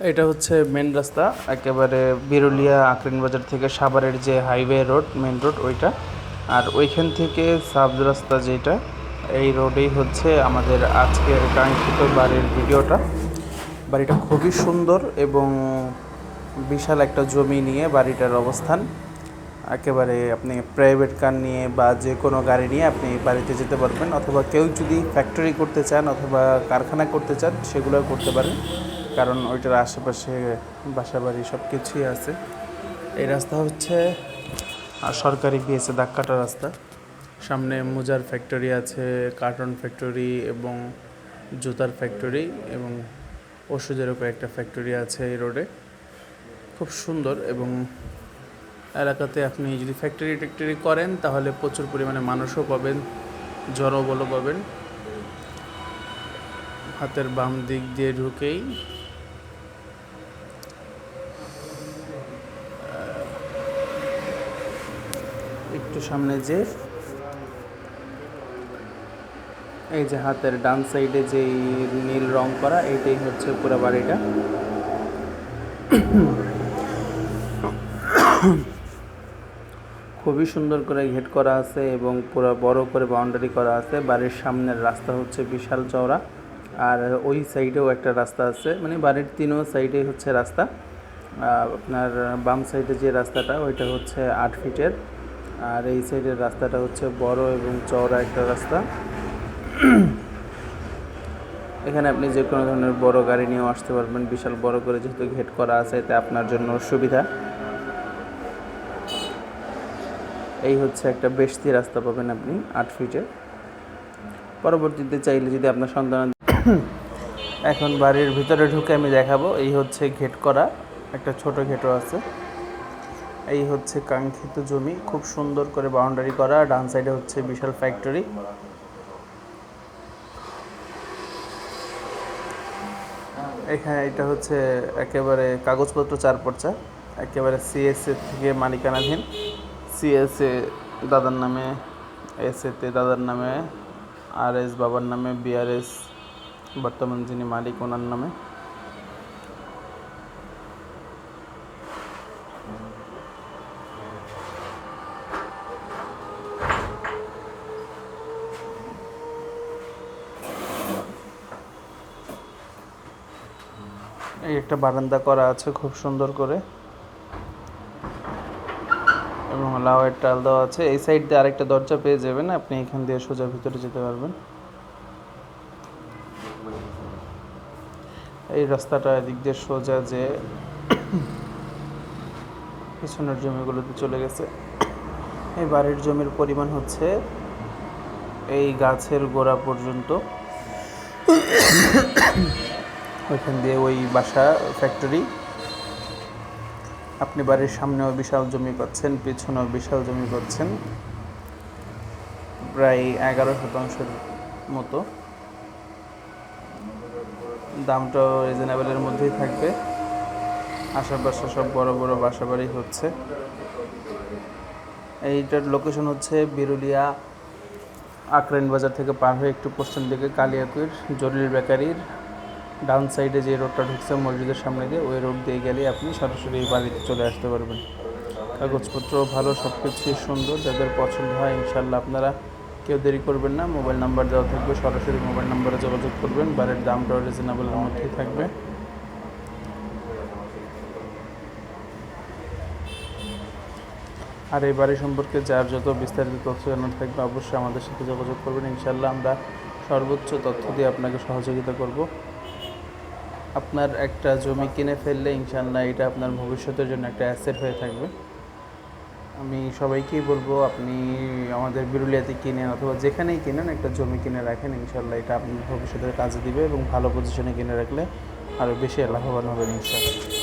এটা হচ্ছে মেন রাস্তা, একেবারে বিরুলিয়া আক্রিন বাজার থেকে সাভারের যে হাইওয়ে রোড, মেন রোড ওইটা। আর ওইখান থেকে সাব রাস্তা যেটা, এই রোডেই হচ্ছে আমাদের আজকের কাঙ্ক্ষিত বাড়ির ভিডিওটা। বাড়িটা খুবই সুন্দর এবং বিশাল একটা জমি নিয়ে বাড়িটার অবস্থান। একেবারে আপনি প্রাইভেট কার নিয়ে বা যে কোনো গাড়ি নিয়ে আপনি বাড়িতে যেতে পারবেন, অথবা কেউ যদি ফ্যাক্টরি করতে চান অথবা কারখানা করতে চান সেগুলোও করতে পারেন, কারণ ওইটার আশেপাশে বাসা বাড়ি সব কিছুই আছে। এই রাস্তা হচ্ছে সরকারি বিএসএ দাগ কাটা রাস্তা। সামনে মোজার ফ্যাক্টরি আছে, কার্টন ফ্যাক্টরি এবং জুতার ফ্যাক্টরি এবং ওষুধেরও কয়েকটা ফ্যাক্টরি আছে এই রোডে। খুব সুন্দর, এবং এলাকাতে আপনি যদি ফ্যাক্টরি করেন তাহলে প্রচুর পরিমাণে মানুষও পাবেন, জনবলও পাবেন। হাতের বাম দিক দিয়ে ঢুকেই একটু সামনে যে এই যে হাতের ডান সাইডে যেই নীল রং করা, এইটাই হচ্ছে পুরো বাড়িটা। খুবই সুন্দর করে ঘেট করা আছে এবং পুরো বড় করে বাউন্ডারি করা আছে। বাড়ির সামনের রাস্তা হচ্ছে বিশাল চওড়া, আর ওই সাইডেও একটা রাস্তা আছে, মানে বাড়ির তিনও সাইডেই হচ্ছে রাস্তা। আপনার বাম সাইডে যে রাস্তাটা ওইটা হচ্ছে 8 ফিটের, আর এই সাইডের রাস্তাটা হচ্ছে বড় এবং চওড়া একটা রাস্তা। এখানে আপনি যে কোনো ধরনের বড় গাড়ি নিয়েও আসতে পারবেন, বিশাল বড় করে যেহেতু ঘেট করা আছে, এতে আপনার জন্য সুবিধা। এই হচ্ছে একটা বেশি রাস্তা পাবেন আপনি 8 ফিটে। পরবর্তীতে চাইলে যদি আপনার সন্তান এখন বাড়ির ভিতরে ঢুকে আমি দেখাবো। এই হচ্ছে ঘেট করা একটা ছোট ঘেটও আছে। এই হচ্ছে কাঙ্ক্ষিত জমি, খুব সুন্দর করে বাউন্ডারি করা। ডান সাইডে হচ্ছে বিশাল ফ্যাক্টরি। এখানে এটা হচ্ছে একেবারে কাগজপত্র 4 পর্চা, একেবারে সিএসএ থেকে মালিকানাধীন। সিএসএ দাদার নামে, এসএতে দাদার নামে, আরএস বাবার নামে, বিআরএস বর্তমান যিনি মালিক ওনার নামে। এই একটা বারান্দা করা আছে খুব সুন্দর করে, এবং লাউয়ের টাল দেওয়া আছে। এই সাইড দিয়ে আরেকটা দরজা পেয়ে যাবেন, আপনি এখান দিয়ে সোজা ভিতরে যেতে পারবেন। এই রাস্তাটা এদিক দিয়ে সোজা যে পিছনের জমিগুলোতে চলে গেছে। এই বাড়ির জমির পরিমাণ হচ্ছে এই গাছের গোড়া পর্যন্ত, ওইখান দিয়ে ওই বাসা ফ্যাক্টরি। আপনি বাড়ির সামনেও বিশাল জমি পাচ্ছেন, পিছনেও বিশাল জমি পাচ্ছেন, প্রায় 11% মতো। দামটাও রিজনেবলের মধ্যেই থাকবে। আশেপাশে সব বড় বড় বাসা বাড়ি হচ্ছে। এইটার লোকেশন হচ্ছে বিরুলিয়া আক্রাইন বাজার থেকে পার হয়ে একটু পশ্চিম দিকে কালিয়াকুইর জলিল বেকারির ডাউন সাইডে যে রোডটা ঢুকছে মসজিদের সামনে দিয়ে, ওই রোড দিয়ে গেলে আপনি সরাসরি এই বাড়িতে চলে আসতে পারবেন। কাগজপত্র ভালো, সব কিছুই সুন্দর। যাদের পছন্দ হয় ইনশাল্লাহ আপনারা কেউ দেরি করবেন না। মোবাইল নাম্বার দেওয়া থাকবে, সরাসরি মোবাইল নাম্বারে যোগাযোগ করবেন। বাড়ির দামটাও রিজনেবলের মধ্যেই থাকবে। আর এই বাড়ি সম্পর্কে যার যত বিস্তারিত তথ্য জানার থাকবে অবশ্যই আমাদের সাথে যোগাযোগ করবেন। ইনশাল্লাহ আমরা সর্বোচ্চ তথ্য দিয়ে আপনাকে সহযোগিতা করব। আপনার একটা জমি কিনে ফেললে ইনশাল্লাহ এটা আপনার ভবিষ্যতের জন্য একটা অ্যাসেট হয়ে থাকবে। আমি সবাইকেই বলবো, আপনি আমাদের বিরুলিয়াতে কিনেন অথবা যেখানেই কিনেন একটা জমি কিনে রাখেন, ইনশাল্লাহ এটা আপনার ভবিষ্যতের কাজে দিবে, এবং ভালো পজিশনে কিনে রাখলে আরও বেশি লাভবান হবেন ইনশাল্লাহ।